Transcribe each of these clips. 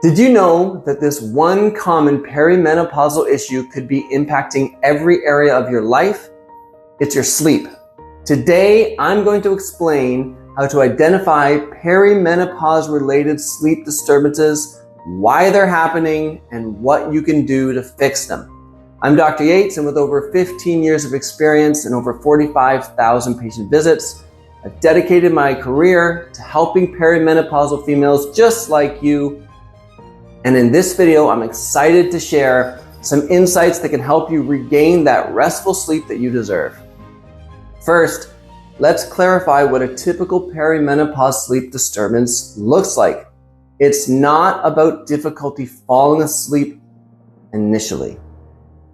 Did you know that this one common perimenopausal issue could be impacting every area of your life? It's your sleep. Today, I'm going to explain how to identify perimenopause-related sleep disturbances, why they're happening, and what you can do to fix them. I'm Dr. Yates, and with over 15 years of experience and over 45,000 patient visits, I've dedicated my career to helping perimenopausal females just like you. And in this video, I'm excited to share some insights that can help you regain that restful sleep that you deserve. First, let's clarify what a typical perimenopause sleep disturbance looks like. It's not about difficulty falling asleep initially.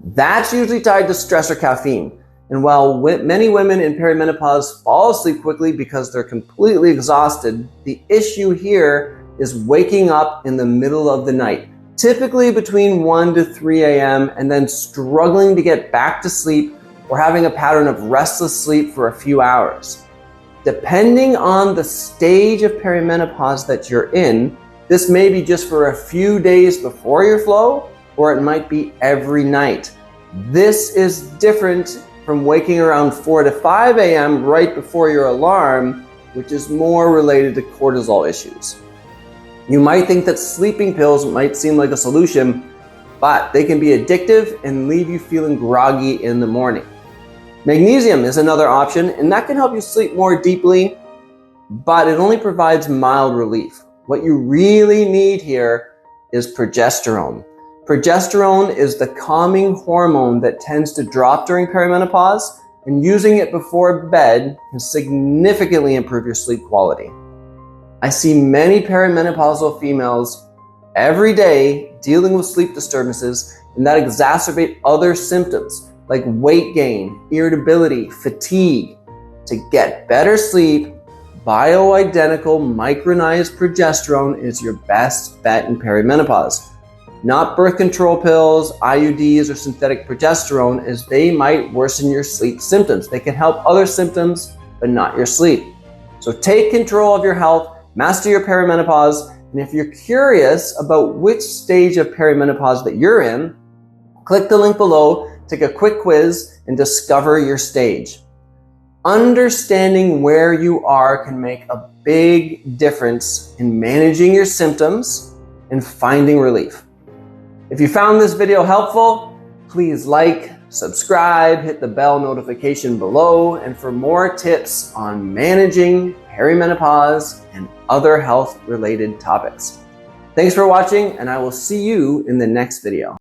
That's usually tied to stress or caffeine. And while many women in perimenopause fall asleep quickly because they're completely exhausted, the issue here is waking up in the middle of the night, typically between 1 to 3 a.m., and then struggling to get back to sleep or having a pattern of restless sleep for a few hours. Depending on the stage of perimenopause that you're in, this may be just for a few days before your flow, or it might be every night. This is different from waking around 4 to 5 a.m. right before your alarm, which is more related to cortisol issues. You might think that sleeping pills might seem like a solution, but they can be addictive and leave you feeling groggy in the morning. Magnesium is another option, and that can help you sleep more deeply, but it only provides mild relief. What you really need here is progesterone. Progesterone is the calming hormone that tends to drop during perimenopause, and using it before bed can significantly improve your sleep quality. I see many perimenopausal females every day dealing with sleep disturbances, and that exacerbate other symptoms like weight gain, irritability, fatigue. To get better sleep, bioidentical micronized progesterone is your best bet in perimenopause. Not birth control pills, IUDs, or synthetic progesterone, as they might worsen your sleep symptoms. They can help other symptoms, but not your sleep. So take control of your health, master your perimenopause, and if you're curious about which stage of perimenopause that you're in, click the link below, take a quick quiz, and discover your stage. Understanding where you are can make a big difference in managing your symptoms and finding relief. If you found this video helpful, please like, subscribe, hit the bell notification below, and for more tips on managing perimenopause and other health-related topics. Thanks for watching, and I will see you in the next video.